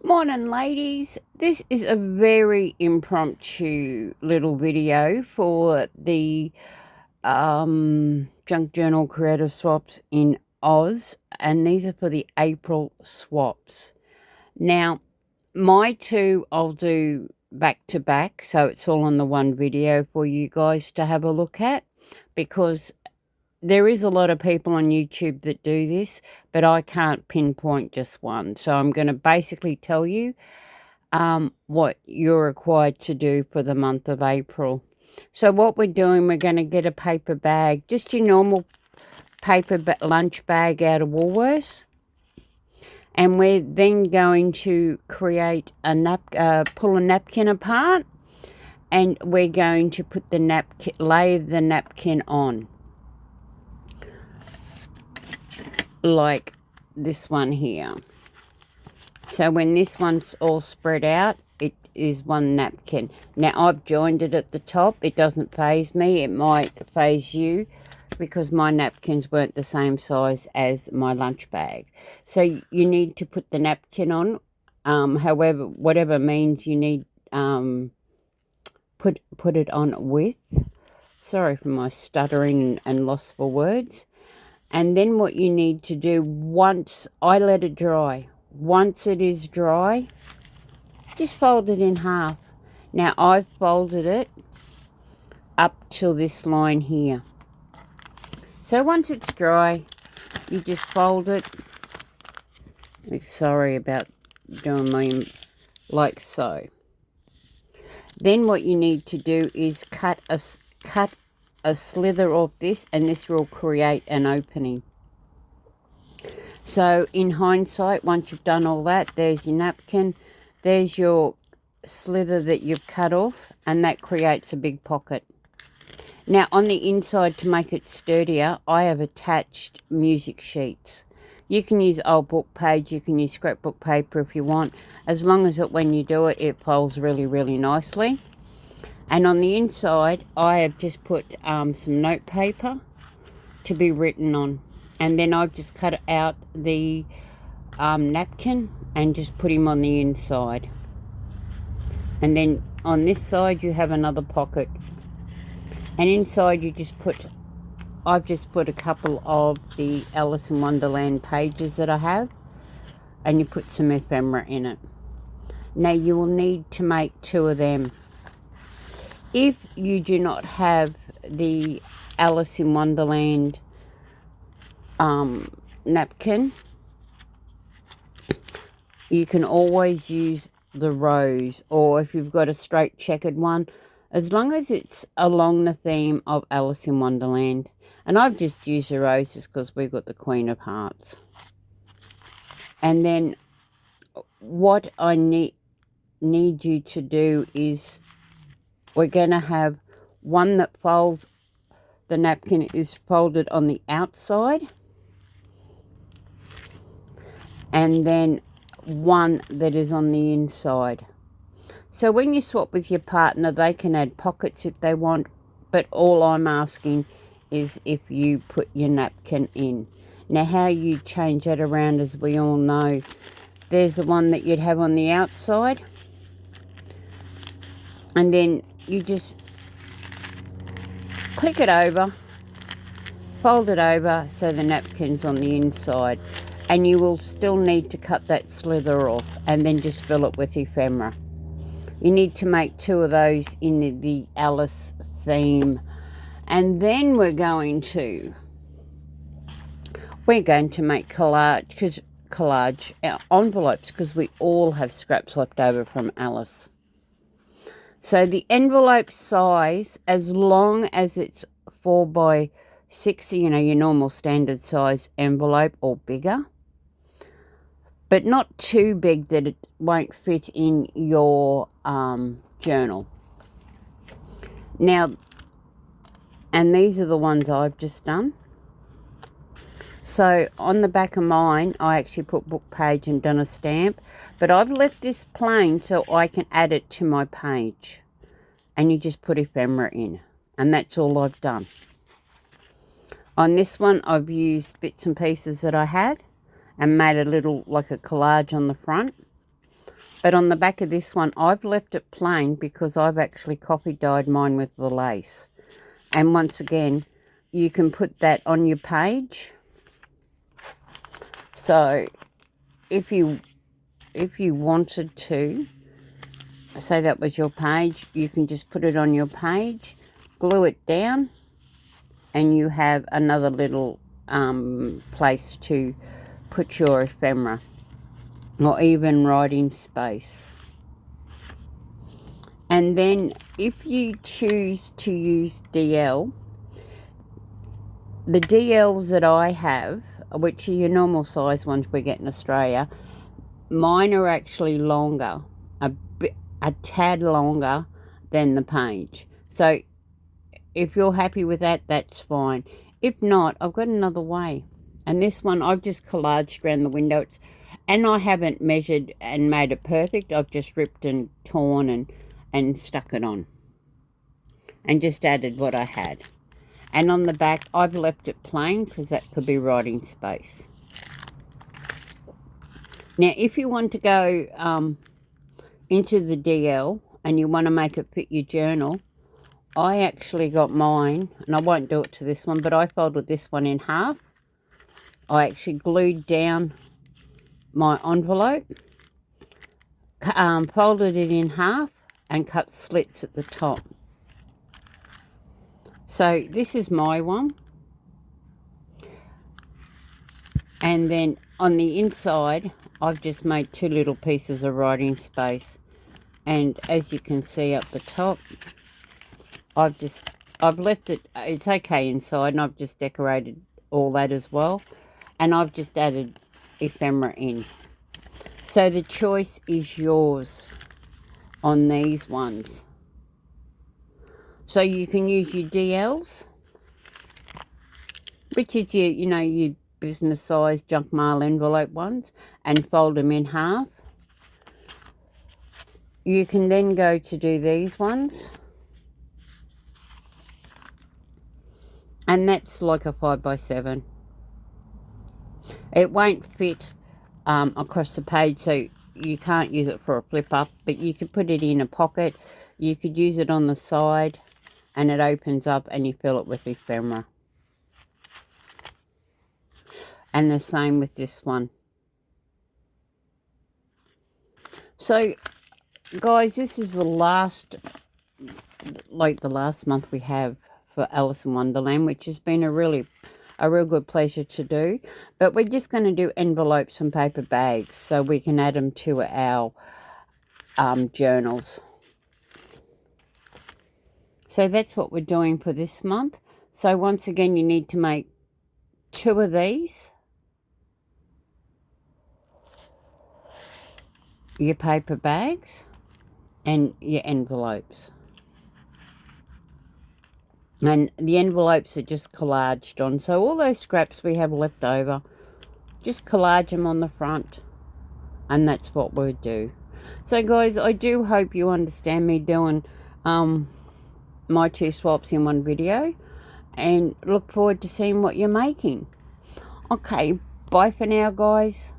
Morning, ladies. This is a very impromptu little video for the Junk Journal Creative Swaps in Oz, and these are for the April swaps. Now, my two I'll do back to back, so it's all on the one video for you guys to have a look at, because there is a lot of people on YouTube that do this, but I can't pinpoint just one. So I'm going to basically tell you what you're required to do for the month of April. So what we're doing, we're going to get a paper bag, just your normal lunch bag out of Woolworths, and we're then going to create pull a napkin apart, and we're going to put lay the napkin on, like this one here. So when this one's all spread out, it is one napkin. Now I've joined it at the top. It doesn't faze me. It might faze you because my napkins weren't the same size as my lunch bag. So you need to put the napkin on. However, whatever means you need put it on with. Sorry for my stuttering and loss for words. And then what you need to do, once I let it dry, once it is dry, just fold it in half. Now I've folded it up till this line here. So once it's dry, you just fold it. Sorry about doing my like so. Then what you need to do is cut a slither off this, and this will create an opening. So in hindsight, once you've done all that, there's your napkin, there's your slither that you've cut off, and that creates a big pocket. Now on the inside, to make it sturdier, I have attached music sheets. You can use old book page, you can use scrapbook paper if you want, as long as when you do it, it folds really, really nicely. And on the inside, I have just put some note paper to be written on. And then I've just cut out the napkin and just put him on the inside. And then on this side, you have another pocket. And inside, I've just put a couple of the Alice in Wonderland pages that I have. And you put some ephemera in it. Now, you will need to make two of them. If you do not have the Alice in Wonderland napkin, you can always use the rose, or if you've got a straight checkered one, as long as it's along the theme of Alice in Wonderland. And I've just used the roses because we've got the Queen of Hearts. And then what I need you to do is, we're going to have one that folds, the napkin is folded on the outside, and then one that is on the inside. So when you swap with your partner, they can add pockets if they want, but all I'm asking is if you put your napkin in. Now how you change that around, as we all know, there's the one that you'd have on the outside, and then you just click it over, fold it over so the napkin's on the inside, and you will still need to cut that slither off and then just fill it with ephemera. You need to make two of those in the Alice theme. And then we're going to make collage envelopes, because we all have scraps left over from Alice. So the envelope size, as long as it's 4x6, your normal standard size envelope, or bigger, but not too big that it won't fit in your journal. Now, and these are the ones I've just done. So on the back of mine, I actually put book page and done a stamp, but I've left this plain so I can add it to my page. And you just put ephemera in, and that's all I've done. On this one, I've used bits and pieces that I had and made a little, like a collage on the front. But on the back of this one, I've left it plain because I've actually copy dyed mine with the lace. And once again, you can put that on your page. So if you wanted to, say that was your page, you can just put it on your page, glue it down, and you have another little place to put your ephemera, or even writing space. And then if you choose to use DL, the DLs that I have, which are your normal size ones we get in Australia, mine are actually longer, a tad longer than the page. So if you're happy with that, that's fine. If not, I've got another way. And this one I've just collaged around the window. And I haven't measured and made it perfect. I've just ripped and torn and stuck it on. And just added what I had. And on the back, I've left it plain because that could be writing space. Now, if you want to go into the DL and you want to make it fit your journal, I actually got mine, and I won't do it to this one, but I folded this one in half. I actually glued down my envelope, folded it in half, and cut slits at the top. So this is my one. And then on the inside, I've just made two little pieces of writing space. And as you can see up the top, I've left it, it's okay inside, and I've just decorated all that as well. And I've just added ephemera in. So the choice is yours on these ones. So you can use your DLs, which is your, your business size junk mail envelope ones, and fold them in half. You can then go to do these ones. And that's like a 5x7. It won't fit across the page, so you can't use it for a flip up, but you could put it in a pocket. You could use it on the side, and it opens up and you fill it with ephemera. And the same with this one. So, guys, this is the last month we have for Alice in Wonderland, which has been a real good pleasure to do. But we're just going to do envelopes and paper bags so we can add them to our journals. So that's what we're doing for this month. So once again, you need to make 2 of these. Your paper bags and your envelopes. And the envelopes are just collaged on. So all those scraps we have left over, just collage them on the front. And that's what we'll do. So guys, I do hope you understand me doing my 2 swaps in one video. And look forward to seeing what you're making. Okay, bye for now, guys.